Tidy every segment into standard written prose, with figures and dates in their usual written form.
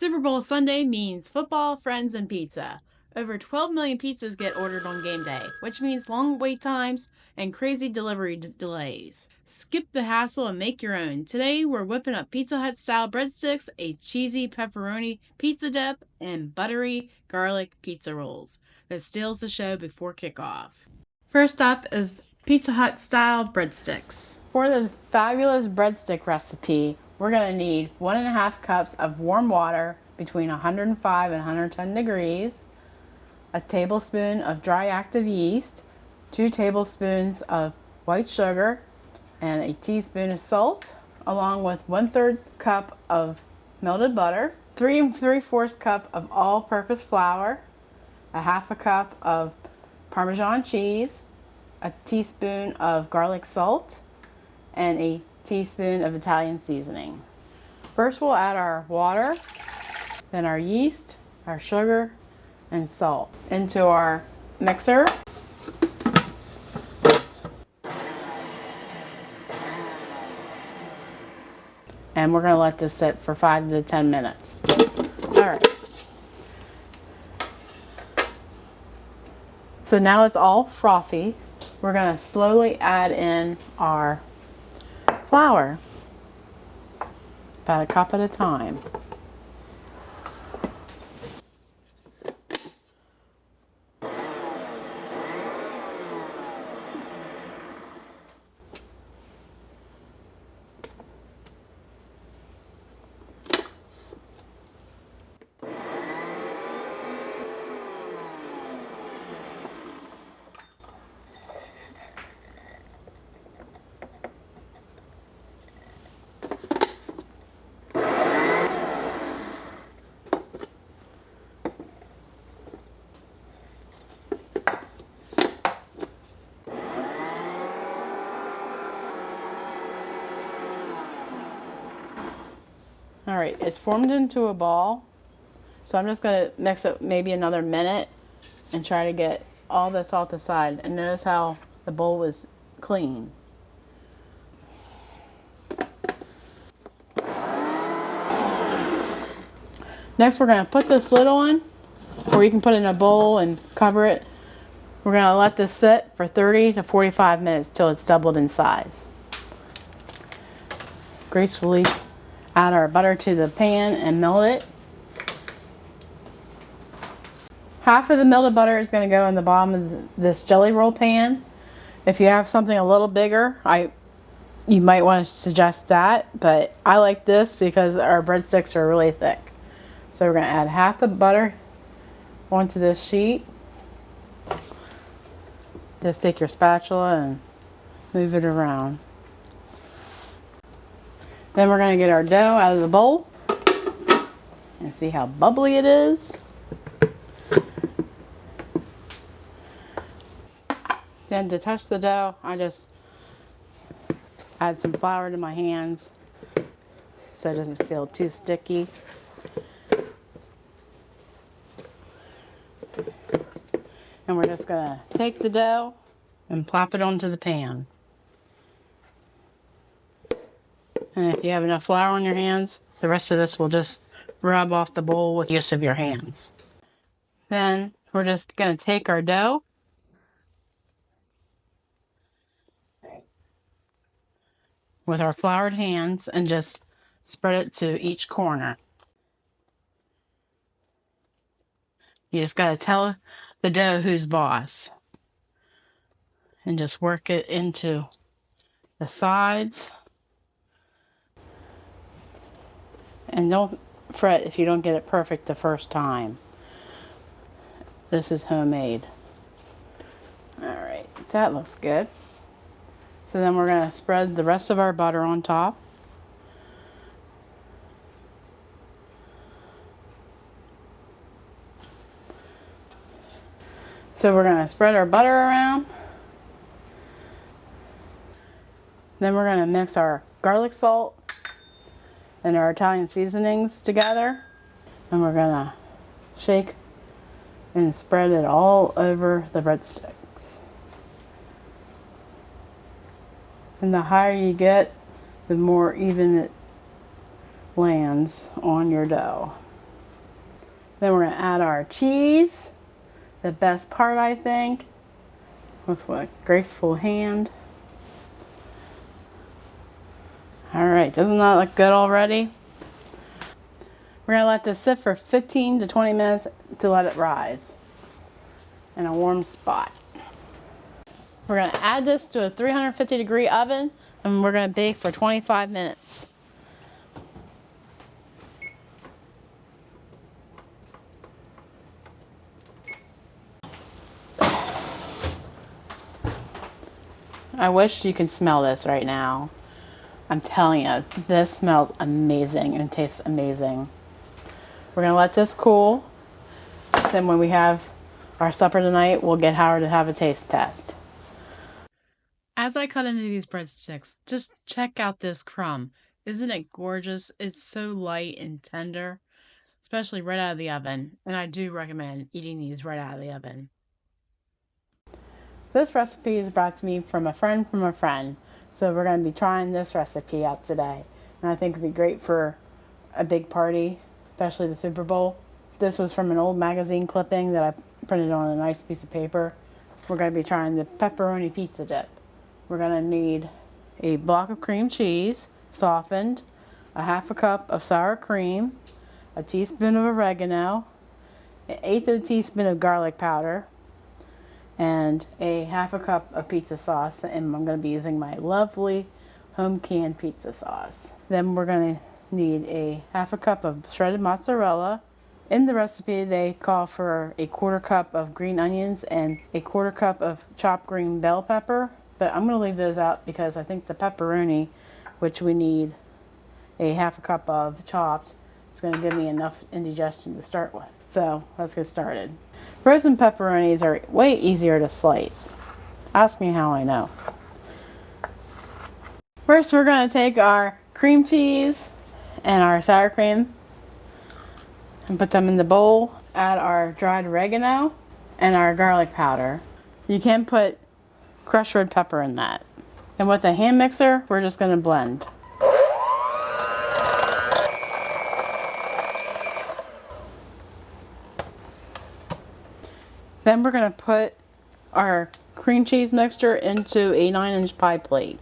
Super Bowl Sunday means football, friends, and pizza. Over 12 million pizzas get ordered on game day, which means long wait times and crazy delivery delays. Skip the hassle and make your own. Today, we're whipping up Pizza Hut style breadsticks, a cheesy pepperoni pizza dip, and buttery garlic pizza rolls that steals the show before kickoff. First up is Pizza Hut style breadsticks. For this fabulous breadstick recipe, we're going to need 1.5 cups of warm water between 105 and 110 degrees, a tablespoon of dry active yeast, 2 tablespoons of white sugar, and a teaspoon of salt, along with 1/3 cup of melted butter, 3 3/4 cup of all-purpose flour, a 1/2 cup of Parmesan cheese, a teaspoon of garlic salt, and a teaspoon of Italian seasoning. First we'll add our water, then our yeast, our sugar, and salt into our mixer. And we're going to let this sit for 5 to 10 minutes. Alright. So now it's all frothy. We're going to slowly add in our flour, about a cup at a time. Alright, it's formed into a ball, so I'm just going to mix it maybe another minute and try to get all this off the side. And notice how the bowl was clean. Next we're going to put this lid on, or you can put it in a bowl and cover it. We're going to let this sit for 30 to 45 minutes till it's doubled in size. Gracefully add our butter to the pan and melt it. Half of the melted butter is going to go in the bottom of this jelly roll pan. If you have something a little bigger, you might want to suggest that, but I like this because our breadsticks are really thick. So we're going to add half the butter onto this sheet. Just take your spatula and move it around. Then we're going to get our dough out of the bowl and see how bubbly it is. Then to touch the dough, I just add some flour to my hands so it doesn't feel too sticky. And we're just going to take the dough and plop it onto the pan. And if you have enough flour on your hands, the rest of this will just rub off the bowl with use of your hands. Then we're just going to take our dough with our floured hands and just spread it to each corner. You just got to tell the dough who's boss. And just work it into the sides. And don't fret if you don't get it perfect the first time. This is homemade. Alright, that looks good. So then we're going to spread the rest of our butter on top. So we're going to spread our butter around. Then we're going to mix our garlic salt and our Italian seasonings together. And we're going to shake and spread it all over the breadsticks. And the higher you get, the more even it lands on your dough. Then we're going to add our cheese. The best part, I think. With what graceful hand. Alright, doesn't that look good already? We're going to let this sit for 15 to 20 minutes to let it rise in a warm spot. We're going to add this to a 350-degree oven and we're going to bake for 25 minutes. I wish you could smell this right now. I'm telling you, this smells amazing and tastes amazing. We're going to let this cool. Then when we have our supper tonight, we'll get Howard to have a taste test. As I cut into these breadsticks, just check out this crumb. Isn't it gorgeous? It's so light and tender, especially right out of the oven. And I do recommend eating these right out of the oven. This recipe is brought to me from a friend from a friend. So we're going to be trying this recipe out today. And I think it'd be great for a big party, especially the Super Bowl. This was from an old magazine clipping that I printed on a nice piece of paper. We're going to be trying the pepperoni pizza dip. We're going to need a block of cream cheese, softened, a half a cup of sour cream, a teaspoon of oregano, an eighth of a teaspoon of garlic powder, and a half a cup of pizza sauce. And I'm going to be using my lovely home canned pizza sauce. Then we're going to need a half a cup of shredded mozzarella. In the recipe, they call for a quarter cup of green onions and a quarter cup of chopped green bell pepper. But I'm going to leave those out because I think the pepperoni, which we need a half a cup of chopped, is going to give me enough indigestion to start with. So let's get started. Frozen pepperonis are way easier to slice. Ask me how I know. First, we're going to take our cream cheese and our sour cream and put them in the bowl. Add our dried oregano and our garlic powder. You can put crushed red pepper in that. And with a hand mixer, we're just going to blend. Then we're going to put our cream cheese mixture into a 9-inch pie plate.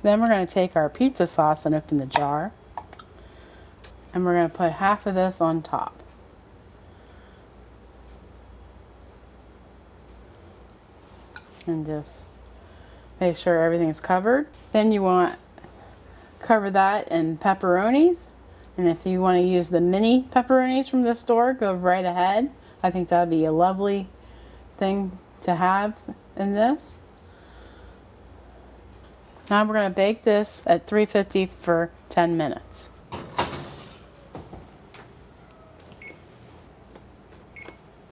Then we're going to take our pizza sauce and open the jar. And we're going to put half of this on top. And just make sure everything's covered. Then you want to cover that in pepperonis. And if you want to use the mini pepperonis from the store, go right ahead. I think that would be a lovely thing to have in this. Now we're going to bake this at 350 for 10 minutes.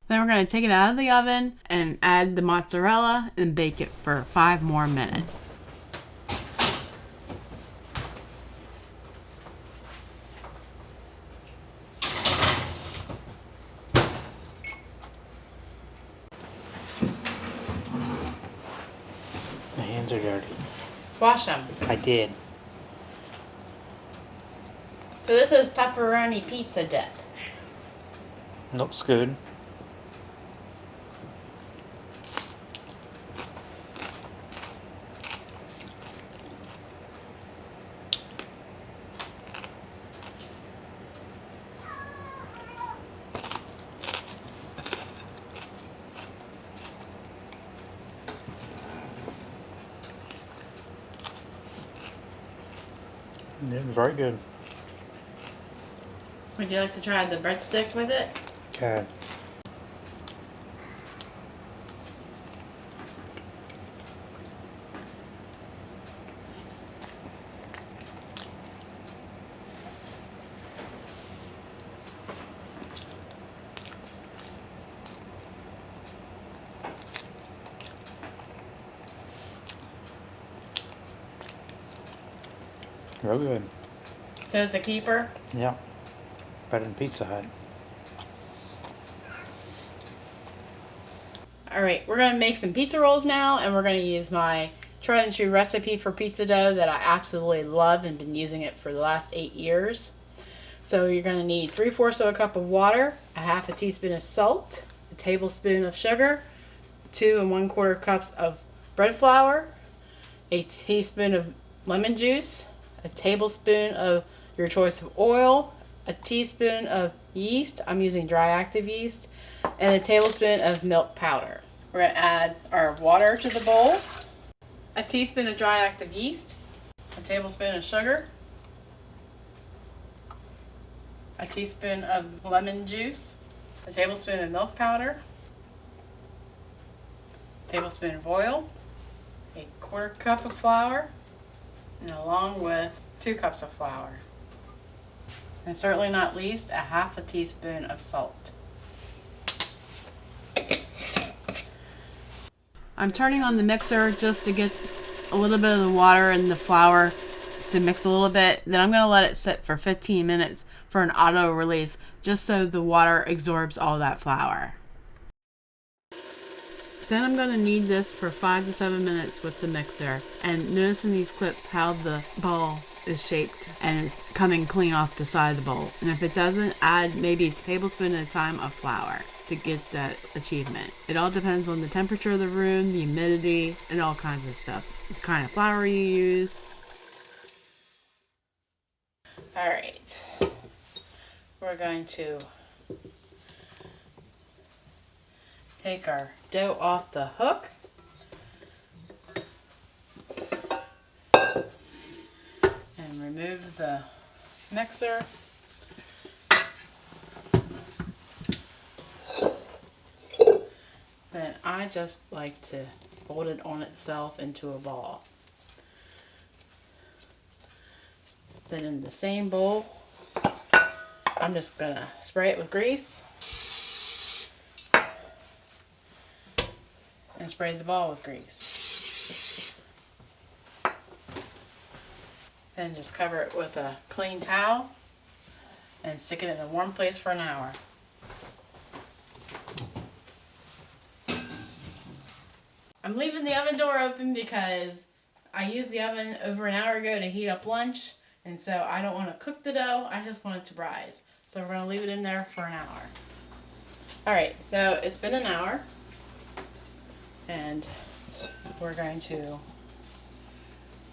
Then we're going to take it out of the oven and add the mozzarella and bake it for 5 more minutes. My hands are dirty. Wash them. I did. So this is pepperoni pizza dip. Looks good. Yeah, very good. Would you like to try the breadstick with it? Okay. Real good. So it's a keeper? Yeah. Better than Pizza Hut. Alright, we're going to make some pizza rolls now, and we're going to use my tried and true recipe for pizza dough that I absolutely love and been using it for the last 8 years. So you're going to need 3/4 of a cup of water, a half a teaspoon of salt, a tablespoon of sugar, 2 1/4 cups of bread flour, a teaspoon of lemon juice, a tablespoon of your choice of oil, a teaspoon of yeast, I'm using dry active yeast, and a tablespoon of milk powder. We're going to add our water to the bowl, a teaspoon of dry active yeast, a tablespoon of sugar, a teaspoon of lemon juice, a tablespoon of milk powder, a tablespoon of oil, a 1/4 cup of flour, and along with 2 cups of flour. And certainly not least, a half a teaspoon of salt. I'm turning on the mixer just to get a little bit of the water and the flour to mix a little bit. Then I'm going to let it sit for 15 minutes for an auto release, just so the water absorbs all that flour. Then I'm going to knead this for 5 to 7 minutes with the mixer. And notice in these clips how the ball is shaped and it's coming clean off the side of the bowl. And if it doesn't, add maybe a tablespoon at a time of flour to get that achievement. It all depends on the temperature of the room, the humidity, and all kinds of stuff. The kind of flour you use. Alright, we're going to take our dough off the hook and remove the mixer. Then I just like to fold it on itself into a ball. Then in the same bowl, I'm just going to spray it with grease and spray the ball with grease. Then just cover it with a clean towel and stick it in a warm place for an hour. I'm leaving the oven door open because I used the oven over an hour ago to heat up lunch, and so I don't want to cook the dough, I just want it to rise. So we're going to leave it in there for an hour. Alright, so it's been an hour, and we're going to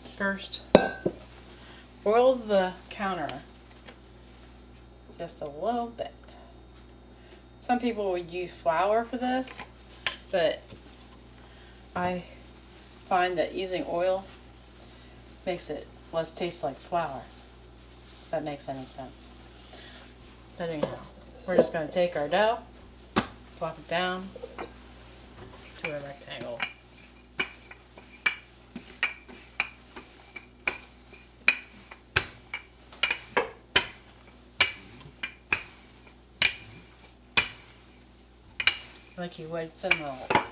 first oil the counter just a little bit. Some people would use flour for this, but I find that using oil makes it less taste like flour, if that makes any sense. But anyhow, we're just going to take our dough, plop it down to a rectangle. Like you would some rolls.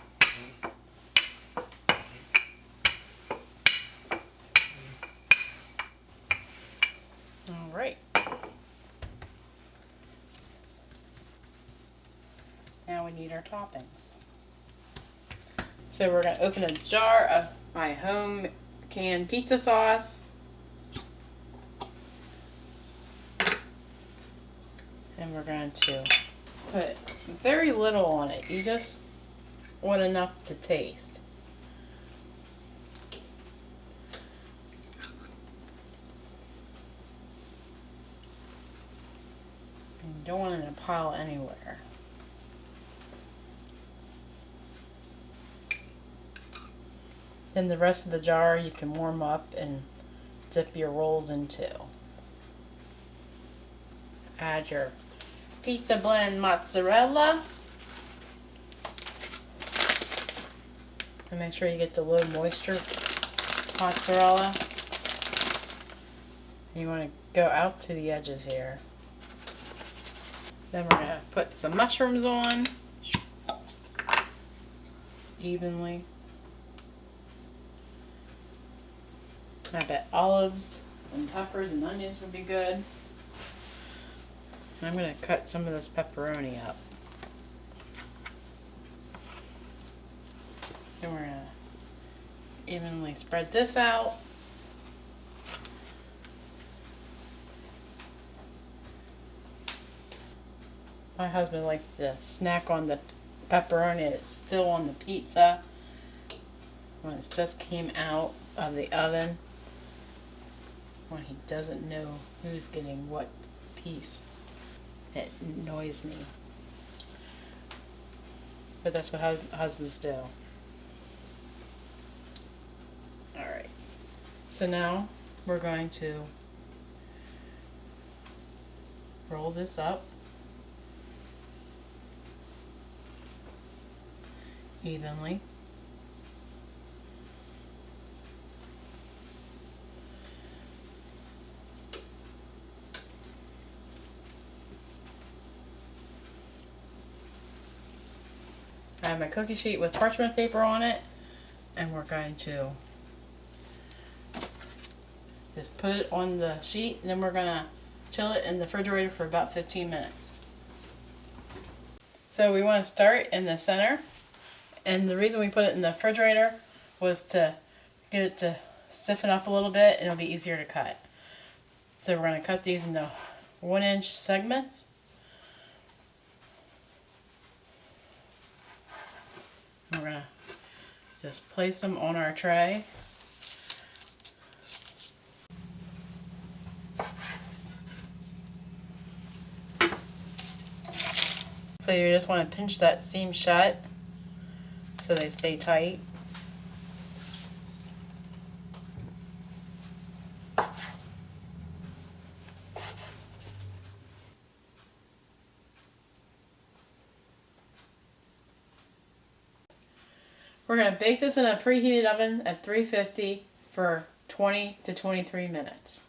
Alright. Now we need our toppings. So we're going to open a jar of my home canned pizza sauce. And we're going to put very little on it. You just want enough to taste. And you don't want it to pile anywhere. Then the rest of the jar you can warm up and dip your rolls into. Add your pizza blend mozzarella. And make sure you get the low moisture mozzarella. You want to go out to the edges here. Then we're going to put some mushrooms on evenly. I bet olives and peppers and onions would be good. And I'm going to cut some of this pepperoni up. Then we're gonna evenly spread this out. My husband likes to snack on the pepperoni. It's still on the pizza when it just came out of the oven, when he doesn't know who's getting what piece. It annoys me. But that's what husbands do. Alright. So now we're going to roll this up evenly. I have my cookie sheet with parchment paper on it, and we're going to just put it on the sheet, and then we're going to chill it in the refrigerator for about 15 minutes. So we want to start in the center, and the reason we put it in the refrigerator was to get it to stiffen up a little bit, and it'll be easier to cut. So we're going to cut these into 1-inch segments. We're going to just place them on our tray. So you just want to pinch that seam shut so they stay tight. We're going to bake this in a preheated oven at 350 for 20 to 23 minutes.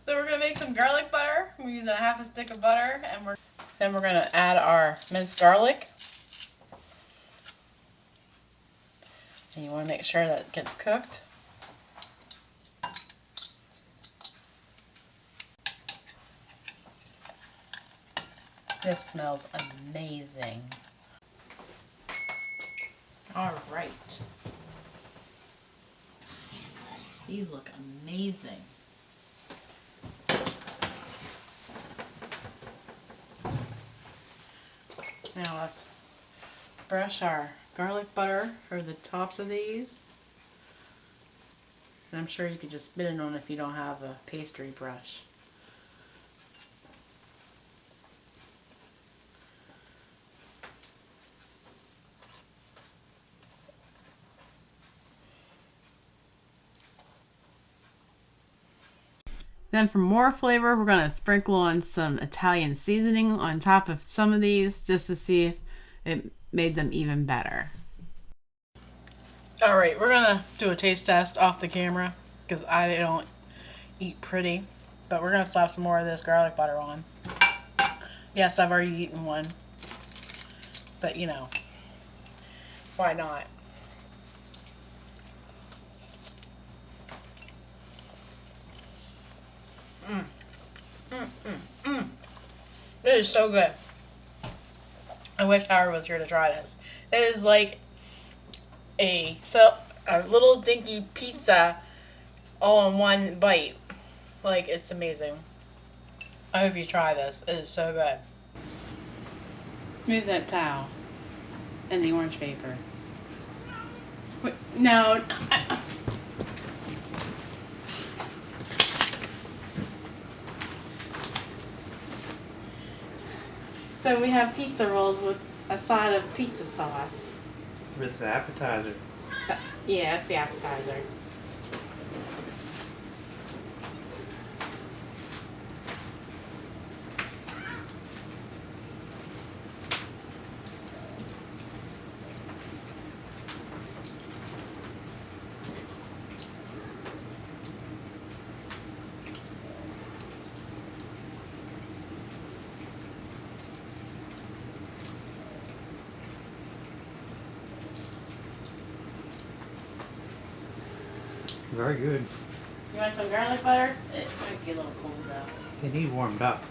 So we're going to make some garlic butter. We're using a half a stick of butter, and then we're going to add our minced garlic. And you want to make sure that it gets cooked. This smells amazing. All right. These look amazing. Now let's brush our garlic butter over the tops of these. And I'm sure you could just spit it on if you don't have a pastry brush. Then for more flavor, we're going to sprinkle on some Italian seasoning on top of some of these just to see if it made them even better. Alright, we're going to do a taste test off the camera because I don't eat pretty. But we're going to slap some more of this garlic butter on. Yes, I've already eaten one. But you know, why not? It is so good. I wish Howard was here to try this. It is like a little dinky pizza all in one bite. Like, it's amazing. I hope you try this. It is so good. Move that towel and the orange paper. Wait, no. So we have pizza rolls with a side of pizza sauce. It's the appetizer. Yeah, it's the appetizer. Very good. You want some garlic butter? It might be a little cold though. They need warmed up.